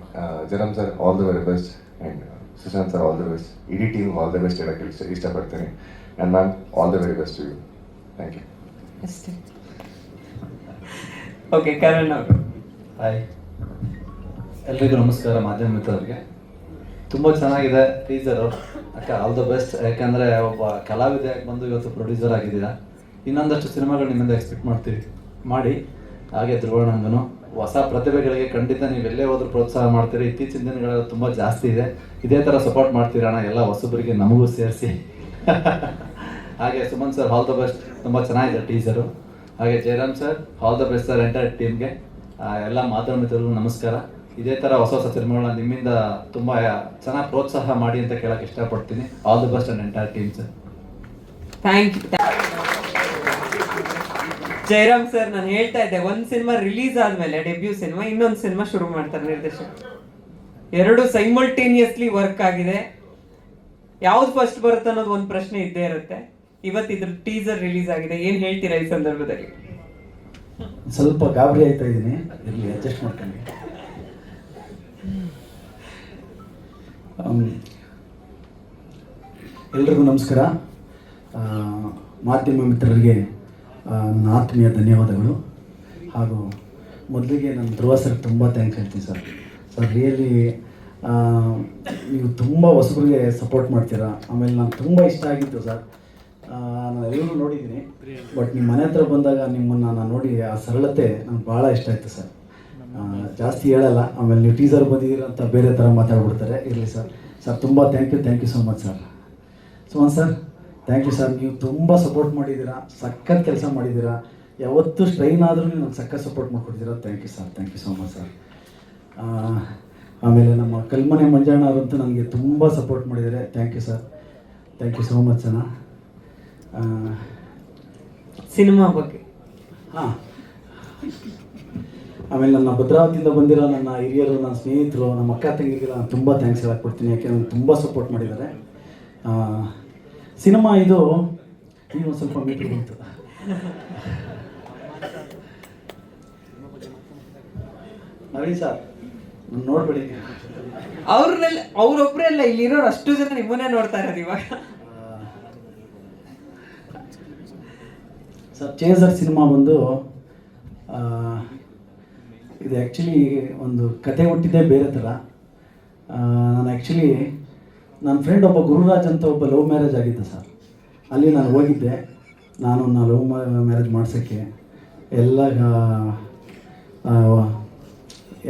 ಜರಮ್ sir all the very best, and Sushant sir all the best. ಇಡೀ ಟೀಮ್ ಆಲ್ ದ ಬೆಸ್ಟ್ ಹೇಳೋಕ್ಕೆ ಇಷ್ಟಪಡ್ತೀನಿ. And ma'am all the very best to you. Thank you. ಅಷ್ಟೇ. ಓಕೆ, ಕರಣ್ ಅವರು. ಹಾಯ್, ಎಲ್ರಿಗೂ ನಮಸ್ಕಾರ. ಮಾಧ್ಯಮ ಮಿತ್ರರಿಗೆ ತುಂಬ ಚೆನ್ನಾಗಿದೆ ಟೀಸರು. ಅಕ್ಕ ಆಲ್ ದ ಬೆಸ್ಟ್. ಯಾಕಂದರೆ ಒಬ್ಬ ಕಲಾವಿದೆಯಾಗಿ ಬಂದು ಇವತ್ತು ಪ್ರೊಡ್ಯೂಸರ್ ಆಗಿದ್ದೀರಾ. ಇನ್ನೊಂದಷ್ಟು ಸಿನಿಮಾಗಳು ನಿಮ್ಮಿಂದ ಎಕ್ಸ್ಪೆಕ್ಟ್ ಮಾಡಿ. ಹಾಗೆ ಧ್ರುವಣ್ಣಂಗೂ ಹೊಸ ಪ್ರತಿಭೆಗಳಿಗೆ ಖಂಡಿತ ನೀವು ಎಲ್ಲೇ ಹೋದ್ರೂ ಪ್ರೋತ್ಸಾಹ ಮಾಡ್ತೀರಿ. ಇತ್ತೀಚಿನ ದಿನಗಳಲ್ಲಿ ತುಂಬ ಜಾಸ್ತಿ ಇದೆ. ಇದೇ ಥರ ಸಪೋರ್ಟ್ ಮಾಡ್ತೀರಣ್ಣ, ಎಲ್ಲ ಹೊಸಬರಿಗೆ ನಮಗೂ ಸೇರಿಸಿ. ಹಾಗೆ Suman sir all the best, ತುಂಬ ಚೆನ್ನಾಗಿದೆ ಟೀಸರು. ಹಾಗೆ Jayaram sir all the best sir, entire ಟೀಮ್ಗೆ. ಎಲ್ಲ ಮಾಧ್ಯಮ ಮಿತ್ರರಿಗೂ ನಮಸ್ಕಾರ. ಇದೇ ಥರ ಹೊಸ ಸಿನಿಮಾಗಳನ್ನ ನಿಮ್ಮಿಂದ ತುಂಬ ಚೆನ್ನಾಗಿ ಪ್ರೋತ್ಸಾಹ ಮಾಡಿ ಅಂತ ಕೇಳೋಕ್ಕೆ ಇಷ್ಟಪಡ್ತೀನಿ. All the best and entire team sir. Thank you. Jayaram sir, ನಾನು ಹೇಳ್ತಾ ಇದ್ದೆ, ಒಂದು ಸಿನಿಮಾ ರಿಲೀಸ್ ಆದಮೇಲೆ ಡೆಬ್ಯೂ ಸಿನಿಮಾ, ಇನ್ನೊಂದು ಸಿನಿಮಾ ಶುರು ಮಾಡ್ತಾರೆ ನಿರ್ದೇಶಕ. 2 ಸೈಮಲ್ಟೇನಿಯಸ್ಲಿ ವರ್ಕ್ ಆಗಿದೆ. ಯಾವ್ದು ಫಸ್ಟ್ ಬರುತ್ತೆ ಅನ್ನೋದು ಒಂದು ಪ್ರಶ್ನೆ ಇದ್ದೇ ಇರುತ್ತೆ. ಇವತ್ತು ಇದ್ರ ಟೀಸರ್ ರಿಲೀಸ್ ಆಗಿದೆ, ಏನು ಹೇಳ್ತೀರಾ ಈ ಸಂದರ್ಭದಲ್ಲಿ? ಸ್ವಲ್ಪ ಗಾಬರಿ ಆಯ್ತಾ ಇದ್ದೀನಿ, ಇರಲಿ ಅಡ್ಜಸ್ಟ್ ಮಾಡ್ಕೊಂಡು. ಎಲ್ರಿಗೂ ನಮಸ್ಕಾರ. ಮಾಧ್ಯಮ ಮಿತ್ರರಿಗೆ ನನ್ನ ಆತ್ಮೀಯ ಧನ್ಯವಾದಗಳು. ಹಾಗೂ ಮೊದಲಿಗೆ ನನ್ನ ಧ್ರುವ ಸರ್ ತುಂಬ ಥ್ಯಾಂಕ್ಸ್ ಹೇಳ್ತೀನಿ ಸರ್. ರಿಯಲಿ ನೀವು ತುಂಬ ಹೊಸಬರಿಗೆ ಸಪೋರ್ಟ್ ಮಾಡ್ತೀರಾ. ಆಮೇಲೆ ನಾನು ತುಂಬ ಇಷ್ಟ ಆಗಿತ್ತು ಸರ್. ನಾನು ಎಲ್ಲರೂ ನೋಡಿದ್ದೀನಿ, ಬಟ್ ನಿಮ್ಮ ಮನೆ ಹತ್ರ ಬಂದಾಗ ನಿಮ್ಮನ್ನು ನಾನು ನೋಡಿ ಆ ಸರಳತೆ ನನಗೆ ಭಾಳ ಇಷ್ಟ ಆಯಿತು ಸರ್. ಜಾಸ್ತಿ ಹೇಳಲ್ಲ, ಆಮೇಲೆ ನೀವು ಟೀಸರ್ ಬಂದಿದ್ದೀರ ಅಂತ ಬೇರೆ ಥರ ಮಾತಾಡ್ಬಿಡ್ತಾರೆ. ಇರಲಿ ಸರ್. ತುಂಬ thank you so much sir. Suman sir, thank you sir. ನೀವು ತುಂಬ ಸಪೋರ್ಟ್ ಮಾಡಿದ್ದೀರಾ, ಸಖತ್ ಕೆಲಸ ಮಾಡಿದ್ದೀರಾ. ಯಾವತ್ತೂ ಸ್ಟ್ರೈನ್ ಆದರೂ ನೀವು ನನಗೆ ಸಖತ್ ಸಪೋರ್ಟ್ ಮಾಡಿಕೊಡ್ತೀರಾ. Thank you so much sir. ಆಮೇಲೆ ನಮ್ಮ ಕಲ್ಮನೆ ಮಂಜಣ್ಣ ಅವರಂತೂ ನನಗೆ ತುಂಬ ಸಪೋರ್ಟ್ ಮಾಡಿದ್ದಾರೆ. ಥ್ಯಾಂಕ್ ಯು ಸೋ ಮಚ್ ಅಣ್ಣ. ಸಿನಿಮಾ ಬಗ್ಗೆ ಆಮೇಲೆ ನನ್ನ ಭದ್ರಾವತಿಯಿಂದ ಬಂದಿರೋ ನನ್ನ ಹಿರಿಯರು, ನನ್ನ ಸ್ನೇಹಿತರು, ನಮ್ಮ ಅಕ್ಕ ತಂಗಿಗೆಲ್ಲ ನಾನು ತುಂಬ ಥ್ಯಾಂಕ್ಸ್ ಹೇಳಕ್ಕೊಡ್ತೀನಿ. ಯಾಕೆ ನನಗೆ ತುಂಬ ಸಪೋರ್ಟ್ ಮಾಡಿದ್ದಾರೆ. ಸಿನಿಮಾ ಇದು ಈಗ ಒಂದು ಸ್ವಲ್ಪ ಮೀಟ್ರ್ ಬಂತು. ನವೀನ್ ಸರ್ ನೋಡ್ಬೇಡಿ, ಅವ್ರೊಬ್ಬರೇ ಅಲ್ಲ, ಇಲ್ಲಿರೋರು ಅಷ್ಟು ಜನ ನಿಮ್ಮನ್ನೇ ನೋಡ್ತಾ ಇರೋದು ಇವಾಗ. ಸರ್, ಚೇಸರ್ ಸಿನಿಮಾ ಬಂದು ಇದು ಆ್ಯಕ್ಚುಲಿ ಒಂದು ಕತೆ ಹುಟ್ಟಿದ್ದೇ ಬೇರೆ ಥರ. ನಾನು ಆ್ಯಕ್ಚುಲಿ ನನ್ನ ಫ್ರೆಂಡ್ ಒಬ್ಬ ಗುರುರಾಜ್ ಅಂತ ಒಬ್ಬ ಲವ್ ಮ್ಯಾರೇಜ್ ಆಗಿದ್ದೆ ಸರ್. ಅಲ್ಲಿ ನಾನು ಹೋಗಿದ್ದೆ. ನಾನು ಲವ್ ಮ್ಯಾರೇಜ್ ಮಾಡ್ಸೋಕ್ಕೆ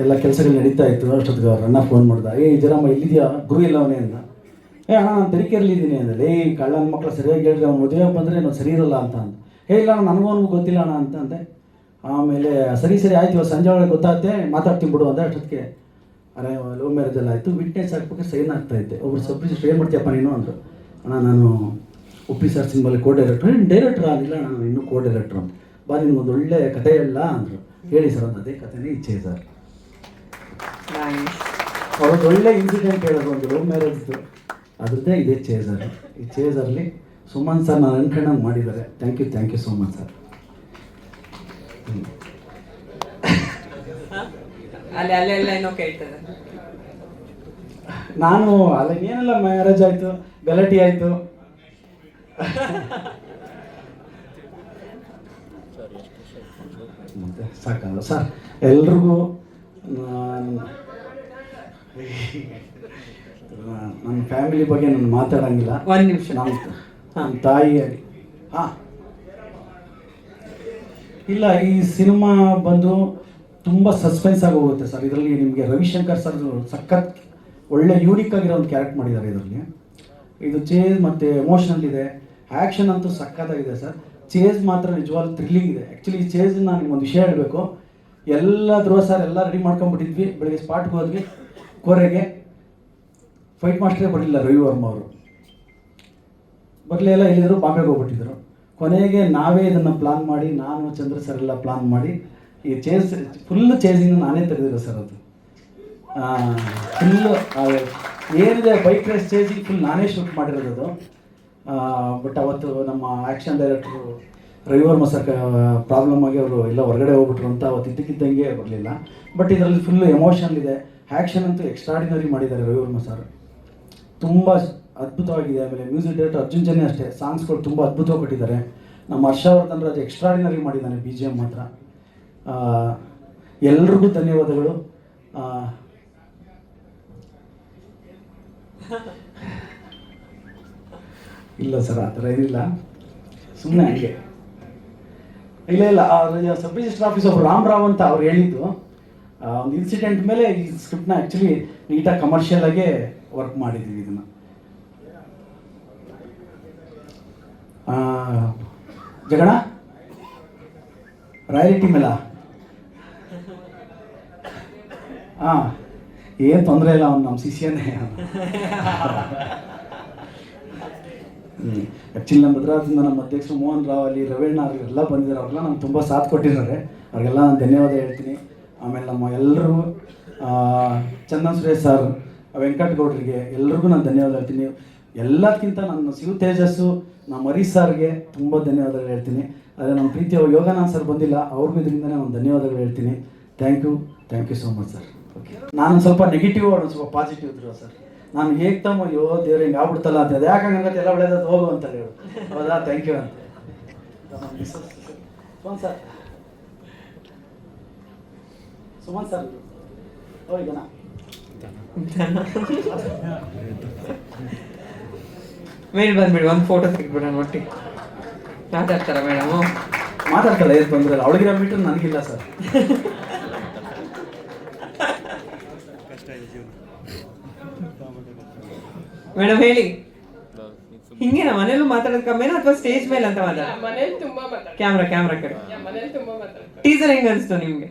ಎಲ್ಲ ಕೆಲಸಗಳು ನಡೀತಾ ಇತ್ತು. ಅಷ್ಟೊತ್ತಿಗೆ ಅವ್ರ ಅಣ್ಣ ಫೋನ್ ಮಾಡ್ದ, ಜರಮ್ಮ ಇಲ್ಲಿದೆಯಾ, ಗುರು ಇಲ್ಲ ಅವನೇ ಅಂದ. ಅಣ್ಣ ನಾನು ತರೀಕೆಯಲ್ಲಿದ್ದೀನಿ ಅಂದಲ್ಲಿ. ಕಳ್ಳನ ಮಕ್ಕಳು ಸರಿಯಾಗಿ ಹೇಳಿದ್ರೆ ಅವ್ನು ಮದುವೆ ಬಂದರೆ ನಾನು ಸರಿ ಇರಲ್ಲ ಅಂತ ಅಂದ. ಇಲ್ಲ ಅಣ್ಣ, ನನಗೂ ಗೊತ್ತಿಲ್ಲ ಅಣ್ಣ ಅಂತಂದೆ. ಆಮೇಲೆ ಸರಿ ಆಯಿತು, ಇವತ್ತು ಸಂಜೆ ಒಳಗೆ ಗೊತ್ತಾಗುತ್ತೆ, ಮಾತಾಡ್ತೀನಿ ಬಿಡು ಅಂದೆ. ಅಷ್ಟೊತ್ತಿಗೆ ಅರೆ ಲವ್ ಮ್ಯಾರೇಜ್ ಎಲ್ಲ ಆಯಿತು. ವಿಟ್ನೆಸ್ ಹಾಕ್ಬೇಕಾದ್ರೆ ಸೈನ್ ಆಗ್ತಾಯಿದ್ದೆ. ಒಬ್ರು ಸಬ್ರಿಜಿಸ್ಟ್ರ್ ಏನು ಮಾಡ್ತೀಯಪ್ಪ ನೀನು ಅಂದರು. ಅಣ್ಣ ನಾನು ಉಪ್ಪಿ ಸರ್ ಸಿನಿಮಾಲಿ ಡೈರೆಕ್ಟ್ರಾ? ಇಲ್ಲ ಅಣ್ಣ ನಾನು ಇನ್ನೂ ಡೈರೆಕ್ಟ್ರು ಅಂತ. ಬಾ ನಿಮ್ಗೊಂದು ಒಳ್ಳೆ ಕತೆ ಹೇಳ ಅಂದರು. ಹೇಳಿ ಸರ್ ಒಂದು ಅದೇ ಕಥೆನೇ ಈ ಚೇಸರ್. ಅವ್ರದ್ದು ಒಳ್ಳೆ ಇನ್ಸಿಡೆಂಟ್ ಹೇಳೋದು, ಒಂದು ಲವ್ ಮ್ಯಾರೇಜ್ದು, ಅದ್ರದ್ದೇ ಇದೇ ಚೇಸರ್. ಈ ಚೇಸರ್ಲಿ ಸುಮನ್ ಸರ್ ನಾನು ಅನ್ಕೊಂಡಂಗೆ ಮಾಡಿದ್ದಾರೆ. Thank you so much sir. ಅಲ್ಲೆಲ್ಲ ಏನೋ ಕೇಳ್ತದೆ. ನಾನು ಅಲ್ಲ ಏನೆಲ್ಲ ಮ್ಯಾರೇಜ್ ಆಯಿತು, ಗಲಾಟೆ ಆಯಿತು. ಮತ್ತೆ ಸಾಕಲ್ಲ ಸರ್ ಎಲ್ರಿಗೂ. ನನ್ನ ಫ್ಯಾಮಿಲಿ ಬಗ್ಗೆ ನಾನು ಮಾತಾಡೋಂಗಿಲ್ಲ. ಒಂದು ನಿಮಿಷ. ನಮ್ಮ ತಾಯಿ ಹಾಂ ಇಲ್ಲ, ಈ ಸಿನಿಮಾ ಬಂದು ತುಂಬ ಸಸ್ಪೆನ್ಸ್ ಆಗಿ ಹೋಗುತ್ತೆ ಸರ್. ಇದರಲ್ಲಿ ನಿಮಗೆ ರವಿಶಂಕರ್ ಸರ್ ಸಖತ್ ಒಳ್ಳೆ ಯೂನಿಕ್ ಆಗಿರೋ ಒಂದು ಕ್ಯಾರೆಕ್ಟ್ ಮಾಡಿದ್ದಾರೆ ಇದರಲ್ಲಿ. ಇದು ಚೇಸ್ ಮತ್ತು ಎಮೋಷನಲ್ ಇದೆ, ಆ್ಯಕ್ಷನ್ ಅಂತೂ ಸಖತ್ತಾಗಿದೆ ಸರ್. ಚೇಸ್ ಮಾತ್ರ ನಿಜವಾಗ್ಲೂ ಥ್ರಿಲ್ಲಿಂಗ್ ಇದೆ. ಆ್ಯಕ್ಚುಲಿ ಈ ಚೇಸ್ನ ನಿಮ್ಗೊಂದು ವಿಷಯ ಹೇಳಬೇಕು. ಎಲ್ಲ ಧ್ರುವ ಸರ್ ಎಲ್ಲ ರೆಡಿ ಮಾಡ್ಕೊಂಡ್ಬಿಟ್ಟಿದ್ವಿ. ಬೆಳಗ್ಗೆ ಸ್ಪಾಟ್ಗೆ ಹೋದ್ವಿ, ಕೋರೆಗೆ ಫೈಟ್ ಮಾಸ್ಟ್ರೇ ಬರಲಿಲ್ಲ, ರವಿ ವರ್ಮ ಅವರು ಬರಲಿಲ್ಲ. ಎಲ್ಲಿದ್ರು ಬಾಂಬೆಗೆ ಹೋಗ್ಬಿಟ್ಟಿದ್ರು. ಕೊನೆಗೆ ನಾವೇ ಇದನ್ನು ಪ್ಲಾನ್ ಮಾಡಿ, ನಾನು ಚಂದ್ರ ಸರ್ ಎಲ್ಲ ಪ್ಲಾನ್ ಮಾಡಿ ಈ ಫುಲ್ ಚೇಸಿಂಗ್ ನಾನೇ ತೆಗೆದಿರೋ ಸರ್. ಅದು ಫುಲ್ಲು ಏನಿದೆ ಬೈಕ್ ರೇಸ್ ಚೇಸಿಂಗ್ ಫುಲ್ ನಾನೇ ಶೂಟ್ ಮಾಡಿರೋದು. ಬಟ್ ಅವತ್ತು ನಮ್ಮ ಆ್ಯಕ್ಷನ್ ಡೈರೆಕ್ಟ್ರು ರವಿವರ್ಮ ಸರ್ ಪ್ರಾಬ್ಲಮ್ ಆಗಿ ಅವರು ಎಲ್ಲ ಹೊರಗಡೆ ಹೋಗ್ಬಿಟ್ರು ಅಂತ ಅವತ್ತು ಇದ್ದಕ್ಕಿದ್ದಂಗೆ ಬರಲಿಲ್ಲ. ಬಟ್ ಇದರಲ್ಲಿ ಫುಲ್ಲು ಎಮೋಷನ್ ಇದೆ, ಆ್ಯಕ್ಷನ್ ಅಂತೂ ಎಕ್ಸ್ಟ್ರಾಡಿನರಿ ಮಾಡಿದ್ದಾರೆ ರವಿವರ್ಮ ಸರ್, ತುಂಬ ಅದ್ಭುತವಾಗಿದೆ. ಆಮೇಲೆ ಮ್ಯೂಸಿಕ್ ಡೈರೆಕ್ಟರ್ ಅರ್ಜುನ್ ಜನ್ಯ ಅಷ್ಟೇ, ಸಾಂಗ್ಸ್ಗಳು ತುಂಬ ಅದ್ಭುತವಾಗಿ ಕೊಟ್ಟಿದ್ದಾರೆ. ನಮ್ಮ ಹರ್ಷವರ್ಧನ್ ರಾಜ್ ಎಕ್ಸ್ಟ್ರಾಡಿನರಿ ಮಾಡಿದ್ದಾನೆ BGM ಮಾತ್ರ. ಎಲ್ರಿಗೂ ಧನ್ಯವಾದಗಳು. ಇಲ್ಲ ಸರ್ ಆ ಥರ ಏನಿಲ್ಲ, ಸುಮ್ಮನೆ ಹಂಗೆ. ಇಲ್ಲ ಸಬ್ ರಿಜಿಸ್ಟರ್ ಆಫೀಸ್ ಒಬ್ಬರು ರಾಮರಾವ್ ಅಂತ ಅವ್ರು ಹೇಳಿದ್ದು ಒಂದು ಇನ್ಸಿಡೆಂಟ್ ಮೇಲೆ ಈ ಸ್ಕ್ರಿಪ್ಟ್ನ ಆ್ಯಕ್ಚುಲಿ ನೀಟಾಗಿ ಕಮರ್ಷಿಯಲ್ ಆಗೇ ವರ್ಕ್ ಮಾಡಿದ್ದೀವಿ. ಇದನ್ನು ಜಗಣ ರಾಯಲ್ಟಿ ಮೇಲ ಹಾಂ ಏನು ತೊಂದರೆ ಇಲ್ಲ, ಅವ್ನು ನಮ್ಮ ಶಿಷ್ಯನೇ. ಆ್ಯಕ್ಚುಲಿ ನಮ್ಮ ಭದ್ರಾದಿಂದ ನಮ್ಮ ಅಧ್ಯಕ್ಷರು ಮೋಹನ್ ರಾವ್ ಅಲ್ಲಿ, ರವೀಣ್ಣ ಅವರೆಲ್ಲ ಬಂದಿದ್ದಾರೆ. ಅವ್ರೆಲ್ಲ ನಮ್ಗೆ ತುಂಬ ಸಾಥ್ ಕೊಟ್ಟಿದ್ದಾರೆ, ಅವ್ರಿಗೆಲ್ಲ ನಾನು ಧನ್ಯವಾದ ಹೇಳ್ತೀನಿ. ಆಮೇಲೆ ನಮ್ಮ ಎಲ್ಲರೂ ಚಂದನ್ ಸುರೇಶ್ ಸರ್, ವೆಂಕಟಗೌಡರಿಗೆ ಎಲ್ರಿಗೂ ನಾನು ಧನ್ಯವಾದ ಹೇಳ್ತೀನಿ. ಎಲ್ಲದಕ್ಕಿಂತ ನನ್ನ ಶಿವ ತೇಜಸ್ಸು, ನಮ್ಮ ಹರೀಶ್ ಸರ್ಗೆ ತುಂಬ ಧನ್ಯವಾದಗಳು ಹೇಳ್ತೀನಿ. ಅದೇ ನಮ್ಮ ಪ್ರೀತಿಯ ಯೋಗಾನಂದ್ ಸರ್ ಬಂದಿಲ್ಲ, ಅವ್ರಿಗೂ ಇದರಿಂದನೇ ಒಂದು ಧನ್ಯವಾದಗಳು ಹೇಳ್ತೀನಿ. Thank you so much sir. Okay, ನಾನು ಸ್ವಲ್ಪ ನೆಗೆಟಿವ್, ಅವ್ರು ಸ್ವಲ್ಪ ಪಾಸಿಟಿವ್ ಇದ್ರು ಸರ್. ನಾನು ಹೇಗೆ ಅಯ್ಯೋ ದೇವ್ರು ಹಿಂಗೆ ಆಗ್ಬಿಡ್ತಲ್ಲ ಅಂತ, ಅದು ಯಾಕೆ ಹಂಗಂತ ಎಲ್ಲ ಒಳ್ಳೇದು ಹೋಗು ಅಂತ ಹೇಳು. ಹೌದಾ, ಥ್ಯಾಂಕ್ ಯು ಅಂತ ಸರ್. ಸುಮನ್ ಸರ್ ಹೋಗಿದ್ದಾನ ಮೇಲ್ ಬಂದ್ಬಿಡಿ, ಒಂದು ಫೋಟೋ ತೆಗೆದ್ಬಿಡೋಣ ಒಟ್ಟಿಗೆ. ಮಾತಾಡ್ತಾರ ಮೇಡಮು? ಮಾತಾಡ್ತಾಳೆ, ಏನು ತೊಂದರೆ ಇಲ್ಲ. ಅವಳಿಗಿರೋ ಮೀಟರ್ ನನಗಿಲ್ಲ ಸರ್. ಮೇಡಮ್ ಹೇಳಿ, ಹಿಂಗೆ ಮನೇಲೂ ಮಾತಾಡೋದು ಕಮ್ಮಿನಾ ಅಥವಾ ಸ್ಟೇಜ್ ಮೇಲೆ ಅಂತ ಮಾತಾಡ? ಮನೇಲಿ ತುಂಬಾ ಮಾತಾಡ್ತಾರೆ. ಕ್ಯಾಮ್ರಾ ಕಡೆ. ಮನೇಲಿ ತುಂಬಾ ಮಾತಾಡ್ತಾರೆ. ಟೀಸರ್ ಹೆಂಗ ಅನಿಸ್ತು ನಿಮ್ಗೆ?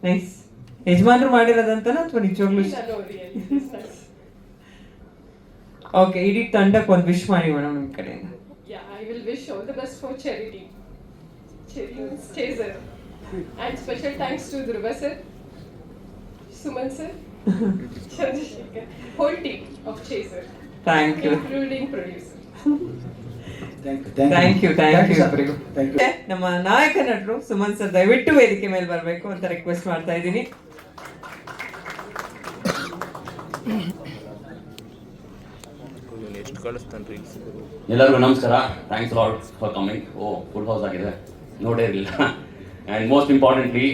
ನೈಸ್. ಯಜಮಾನ್ರು ಮಾಡಿರೋದಂತನ ಅಥವಾ ನಿಜವಾಗ್ಲೂ? ಓಕೆ, ಇಡೀ ತಂಡಕ್ಕೆ ಒಂದು ವಿಶ್ ಮಾಡಿ ಮೇಡಮ್ ನಿಮ್ಮ ಕಡೆಯಿಂದ. I will wish all the best for charity. Chaser. And special thanks to Dhruva sir, Suman sir, Chandrasekhar, whole team of Chaser. Thank you. Including producer. Thank you ಇಬ್ಬರಿಗೂ. Thank you. ನಮ್ಮ ನಾಯಕ ನಟರು ಸುಮನ್ ಸರ್ ದಯವಿಟ್ಟು ವೇದಿಕೆ ಮೇಲೆ ಬರಬೇಕು ಅಂತ ರಿಕ್ವೆಸ್ಟ್ ಮಾಡ್ತಾ ಇದ್ದೀನಿ. ಎಲ್ಲರಿಗೂ ನಮಸ್ಕಾರ. Thanks lot for coming. Full house ಆಗಿದೆ, ನೋಡೇ ಇರಲಿಲ್ಲ. ಆ್ಯಂಡ್ ಮೋಸ್ಟ್ ಇಂಪಾರ್ಟೆಂಟ್ಲಿ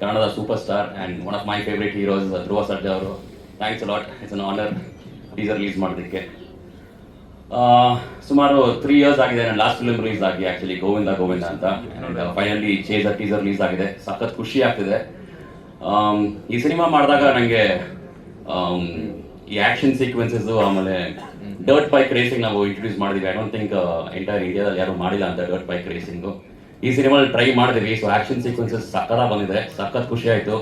ಕನ್ನಡದ super star and one of my favourite heroes Dhruva Sarja ಅವರು, thanks lot. It's an honour teaser release ಮಾಡೋದಕ್ಕೆ. ಸುಮಾರು 3 years ಆಗಿದೆ ನನ್ನ ಲಾಸ್ಟ್ ಫಿಲ್ಮ್ ರಿಲೀಸ್ ಆಗಿ, ಆ್ಯಕ್ಚುಲಿ ಗೋವಿಂದ ಅಂತ. And finally Chaser teaser release ಆಗಿದೆ, ಸಖತ್ ಖುಷಿ ಆಗ್ತಿದೆ. ಈ ಸಿನಿಮಾ ಮಾಡಿದಾಗ ನನಗೆ ಈ ಆ್ಯಕ್ಷನ್ ಸೀಕ್ವೆನ್ಸಸ್ಸು, ಆಮೇಲೆ ಡರ್ಟ್ ಬೈಕ್ ರೇಸಿಂಗ್ ನಾವು ಇಂಟ್ರೊಡ್ಯೂಸ್ ಮಾಡಿದ್ವಿ. ಐ ಡೋಂಟ್ ಥಿಂಕ್ ಎಂಟೈರ್ ಇಂಡಿಯಾದಲ್ಲಿ ಯಾರು ಮಾಡಿಲ್ಲ ಅಂತ ಡರ್ಟ್ ಬೈಕ್ ರೇಸಿಂಗು. ಈ ಸಿನಿಮಾದಲ್ಲಿ ಟ್ರೈ ಮಾಡಿದ್ವಿ. ಸೊ ಆ್ಯಕ್ಷನ್ ಸೀಕ್ವೆನ್ಸಸ್ ಸಖತ್ತಾಗಿ ಬಂದಿದೆ, ಸಖತ್ ಖುಷಿ ಆಯಿತು.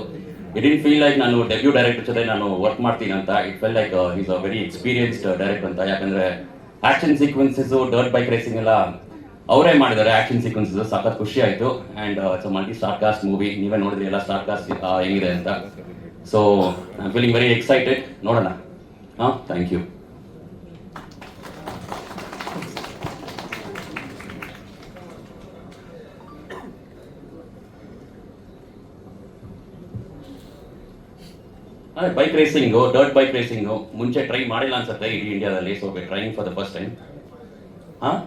ಇಟ್ ಡಿಂಟ್ ಫೀಲ್ ಲೈಕ್ ನಾನು ಡೆಬ್ಯೂ ಡೈರೆಕ್ಟರ್ ಜೊತೆ ನಾನು ವರ್ಕ್ ಮಾಡ್ತೀನಿ ಅಂತ. It feel like is a very experienced director ಅಂತ. ಯಾಕಂದರೆ action sequences, dirt bike racing ಎಲ್ಲ ಅವರೇ ಮಾಡಿದ್ದಾರೆ ಆ್ಯಕ್ಷನ್ ಸೀಕ್ವೆನ್ಸಸ್, ಸಖತ್ ಖುಷಿ ಆಯಿತು. And it's multi star cast movie, ನೀವೇ ನೋಡಿದ್ರಿ ಎಲ್ಲ ಸ್ಟಾರ್ ಕಾಸ್ಟ್ ಹೆಂಗಿದೆ ಅಂತ. So I am feeling very excited. ನೋಡೋಣ. ಹಾಂ, ಥ್ಯಾಂಕ್ ಯು. ಅದೇ bike racing, dirt bike racing ಮುಂಚೆ ಟ್ರೈ ಮಾಡಿಲ್ಲ ಅನ್ಸುತ್ತೆ ಇಡೀ ಇಂಡಿಯಾದಲ್ಲಿ. So trying for the first time. ಹಾಂ,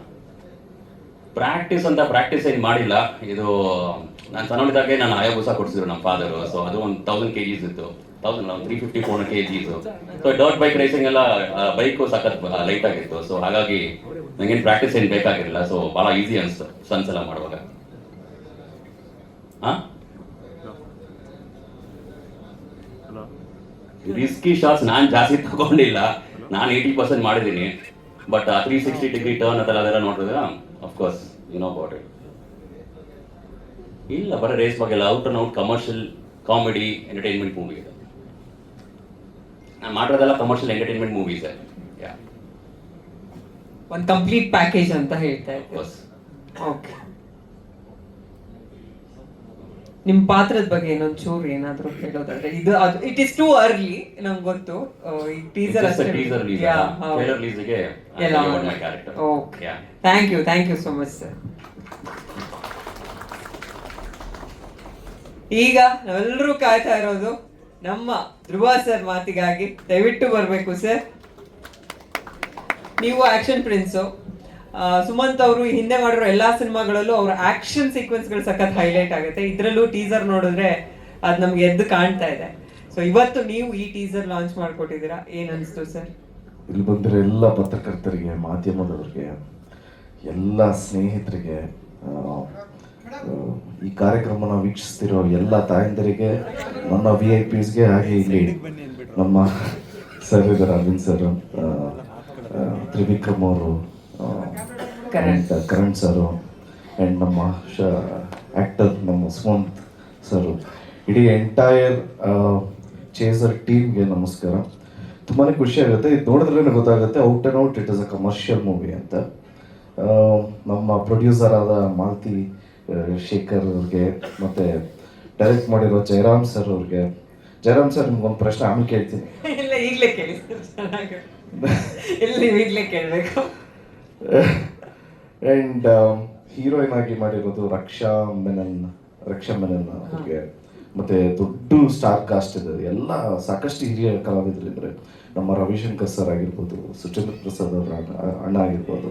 ಪ್ರಾಕ್ಟೀಸ್ ಏನು ಮಾಡಿಲ್ಲ. ಇದು ನಾನು ಸಣ್ಣವನಿದ್ದಾಗೆ ನಾನು ಹಯಾಬುಸ ಕೊಡಿಸಿದ್ರು ನಮ್ಮ ಫಾದರು. ಸೊ ಅದು ಒಂದು 1000 kgs ಇತ್ತು, 350-400 kgs. So dirt bike racing ಎಲ್ಲ ಬೈಕು ಸಖತ್ ಲೈಟ್ ಆಗಿತ್ತು. ಸೊ ಹಾಗಾಗಿ ನಂಗೇನು ಪ್ರಾಕ್ಟೀಸ್ ಏನು ಬೇಕಾಗಿರಲಿಲ್ಲ. ಸೊ ಭಾಳ ಈಸಿ ಅನಿಸ್ತು ಸನ್ಸ್ ಎಲ್ಲ ಮಾಡುವಾಗ. ಹಾಂ, ರಿಸ್ಕಿ ಶಾಟ್ಸ್ ನಾನು ಜಾಸ್ತಿ ತಗೊಂಡಿಲ್ಲ. ನಾನು 80% ಮಾಡಿದ್ದೀನಿ. ಬಟ್ 360 ಟರ್ನ್ ಅದೆಲ್ಲ ನೋಡಿದ್ರೆ of course you know about it. ಇಲ್ಲ, ಬರೀ ರೇಸ್ ಬಗ್ಗೆ ಎಲ್ಲ, out and out commercial comedy entertainment movie ಇದೆ. ನಾನು ಮಾಡೋದೆಲ್ಲ ಕಮರ್ಷಿಯಲ್ ಎಂಟರ್ಟೈನ್ಮೆಂಟ್ ಮೂವೀಸ್. ಯಾ, ಒಂದು ಕಂಪ್ಲೀಟ್ ಪ್ಯಾಕೇಜ್ ಅಂತ ಹೇಳ್ತಾ ಇದ್ದೆ. ಅಫ್ಕೋರ್ಸ್. ಓಕೆ, ನಿಮ್ಮ ಪಾತ್ರದ ಬಗ್ಗೆ ಇನ್ನೊಂಚೂರು ಏನಾದರೂ ಹೇಳೋದಾದ್ರೆ, ಇದು ಇಟ್ ಇಸ್ ಟೂ ಅರ್ಲಿ ನಂಗೆ ಗೊತ್ತು. ಈ ಟೀಸರ್ ಅಷ್ಟೇ. Okay, thank you so much sir. ಈಗ ನಾವೆಲ್ಲರೂ ಕಾಯ್ತಾ ಇರೋದು ನಮ್ಮ ಧ್ರುವ ಸರ್ ಮಾತಿಗಾಗಿ. ದಯವಿಟ್ಟು ಬರಬೇಕು ಸರ್. ನೀವು ಆಕ್ಷನ್ ಪ್ರಿನ್ಸು. ಸುಮಂತ್ ಅವರು ಹಿಂದೆ ಮಾಡಿರೋ ಎಲ್ಲಾ ಸಿನಿಮಾಗಳಲ್ಲೂ ಅವ್ರ ಆಕ್ಷನ್ ಸೀಕ್ವೆನ್ಸ್ಗಳು ಸಖತ್ ಹೈಲೈಟ್ ಆಗುತ್ತೆ. ಇದರಲ್ಲೂ ಟೀಸರ್ ನೋಡಿದ್ರೆ ಅದು ನಮ್ಗೆ ಎದ್ದು ಕಾಣ್ತಾ ಇದೆ. ಸೊ ಇವತ್ತು ನೀವು ಈ ಟೀಸರ್ ಲಾಂಚ್ ಮಾಡ್ಕೊಟ್ಟಿದ್ದೀರಾ, ಏನ್ ಅನಿಸ್ತು ಸರ್? ಇಲ್ಲಿ ಬಂದಿರೋ ಎಲ್ಲ ಪತ್ರಕರ್ತರಿಗೆ, ಮಾಧ್ಯಮದವರಿಗೆ, ಎಲ್ಲ ಸ್ನೇಹಿತರಿಗೆ, ಈ ಕಾರ್ಯಕ್ರಮನ ವೀಕ್ಷಿಸ್ತಿರೋ ಎಲ್ಲ ತಾಯಂದರಿಗೆ, ನನ್ನ VIPsಗೆ, ಹಾಗೆ ಇಲ್ಲಿ ನಮ್ಮ ಸರ್ ಇದ್ದಾರೆ, ಅರವಿಂದ್ ಸರ್, ತ್ರಿವಿಕ್ರಮ್ ಅವರು, ಕರಣ್ ಸರು, ಆ್ಯಂಡ್ ನಮ್ಮ ಆ್ಯಕ್ಟರ್ ನಮ್ಮ ಸುಮಂತ್ ಸರು, ಇಡೀ ಎಂಟೈರ್ ಚೇಸರ್ ಟೀಮ್ಗೆ ನಮಸ್ಕಾರ. ತುಂಬಾ ಖುಷಿ ಆಗುತ್ತೆ. ಇದು ನೋಡಿದ್ರೇ ಗೊತ್ತಾಗುತ್ತೆ out and out it is a commercial movie ಅಂತ. ನಮ್ಮ ಪ್ರೊಡ್ಯೂಸರ್ ಆದ ಮಾಲತಿ ಶೇಖರ್ ಅವ್ರಿಗೆ, ಮತ್ತು ಡೈರೆಕ್ಟ್ ಮಾಡಿರೋ ಜಯರಾಮ್ ಸರ್ ಅವ್ರಿಗೆ. ಜಯರಾಮ್ ಸರ್, ನಿಮ್ಗೊಂದು ಪ್ರಶ್ನೆ ಆಮೇಲೆ ಕೇಳ್ತೀನಿ. ಇಲ್ಲ, ಈಗಲೇ ಕೇಳಿ ಸರ್. ಈಗಲೇ ಕೇಳಬೇಕು. ಆ್ಯಂಡ್ ಹೀರೋಯಿನ್ ಆಗಿ ಮಾಡಿರೋದು ರಕ್ಷಾ ಮೆನನ್ ಅವ್ರಿಗೆ. ಮತ್ತು ದೊಡ್ಡ ಸ್ಟಾರ್ ಕಾಸ್ಟ್ ಇದೆ, ಎಲ್ಲ ಸಾಕಷ್ಟು ಹಿರಿಯ ಕಲಾವಿದರಿದ್ದಾರೆ. ನಮ್ಮ ರವಿಶಂಕರ್ ಸರ್ ಆಗಿರ್ಬೋದು, ಸುಚೇಂದ್ರ ಪ್ರಸಾದ್ ಅವರ ಅಣ್ಣ ಆಗಿರ್ಬೋದು,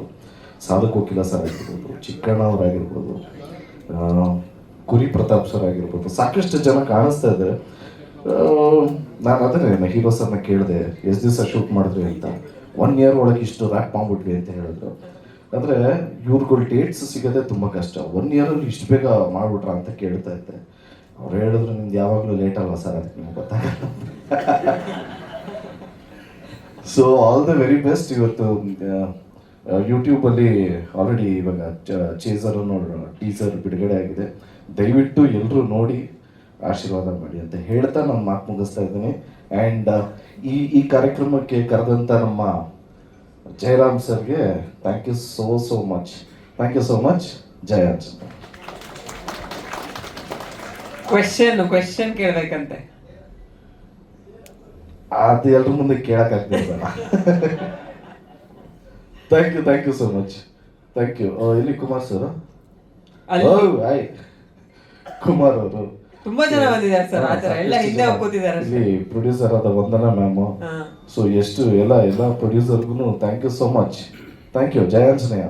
ಸಾಧಕ್ ಕೋಕಿಲ ಸರ್ ಆಗಿರ್ಬೋದು, ಚಿಕ್ಕಣ್ಣ ಅವರಾಗಿರ್ಬೋದು, ಕುರಿ ಪ್ರತಾಪ್ ಸರ್ ಆಗಿರ್ಬೋದು, ಸಾಕಷ್ಟು ಜನ ಕಾಣಿಸ್ತಾ ಇದ್ದಾರೆ. ನಾನು ಅದನ್ನೇ ಹೀರೋ ಸರ್ನ ಕೇಳಿದೆ, ಎಷ್ಟು ದಿವಸ ಶೂಟ್ ಮಾಡಿದ್ರಿ ಅಂತ. 1 year ಒಳಗೆ ಇಷ್ಟು ರ್ಯಾಪ್ ಮಾಡ್ಬಿಟ್ವಿ ಅಂತ ಹೇಳಿದ್ರು. ಅಂದರೆ ಇವ್ರುಗಳು ಡೇಟ್ಸ್ ಸಿಗೋದೇ ತುಂಬ ಕಷ್ಟ. 1 year ಇಷ್ಟು ಬೇಗ ಮಾಡಿಬಿಟ್ರ ಅಂತ ಕೇಳ್ತಾ ಇದ್ದೆ. ಅವ್ರು ಹೇಳಿದ್ರು, ನಿಮ್ದು ಯಾವಾಗಲೂ ಲೇಟ್ ಅಲ್ವಾ ಸರ್, ಅದಕ್ಕೆ ನಿಮ್ಗೆ ಗೊತ್ತಾಗಲ್ಲ. So all the very best. ಇವತ್ತು ಯೂಟ್ಯೂಬಲ್ಲಿ ಆಲ್ರೆಡಿ ಇವಾಗ ಚೇಸರ್ ಅನ್ನೋ ಟೀಸರ್ ಬಿಡುಗಡೆ ಆಗಿದೆ. ದಯವಿಟ್ಟು ಎಲ್ಲರೂ ನೋಡಿ ಆಶೀರ್ವಾದ ಮಾಡಿ ಅಂತ ಹೇಳ್ತಾ ನಾನು ಮಾತು ಮುಗಿಸ್ತಾ ಇದ್ದೀನಿ. ಆ್ಯಂಡ್ ಈ ಕಾರ್ಯಕ್ರಮಕ್ಕೆ ಕರೆದಂಥ ನಮ್ಮ ಜಯರಾಮ್ ಸರ್ಗೆ thank you so much. Thank you so much. Jaya ಅಂತ ಕ್ವೆಶ್ಚನ್ ಕೇಳಬೇಕಂತೆ. ಅದು ಎಲ್ರ ಮುಂದೆ ಕೇಳಕ್ಕಾಗ್ತಿಲ್ಲ. Thank you so much. Thank you. ಇಲ್ಲಿ ಕುಮಾರ್ ಸರ್, ಹಾಯ್ ಕುಮಾರ್ ಅವರು ತುಂಬಾ ಜನ ಬಂದಿದ್ದಾರೆ ಸರ್. ಆ ಥರ ಎಲ್ಲ ಹಿಂದೆ ಹೋಗ್ತಿದ್ದಾರೆ. ಇಲ್ಲಿ ಪ್ರೊಡ್ಯೂಸರ್ ಆದ ವಂದನಾ ಮ್ಯಾಮು. ಸೊ ಎಷ್ಟು ಎಲ್ಲ ಪ್ರೊಡ್ಯೂಸರ್ಗೂ thank you so much. Thank you. Jaya Anjaneya.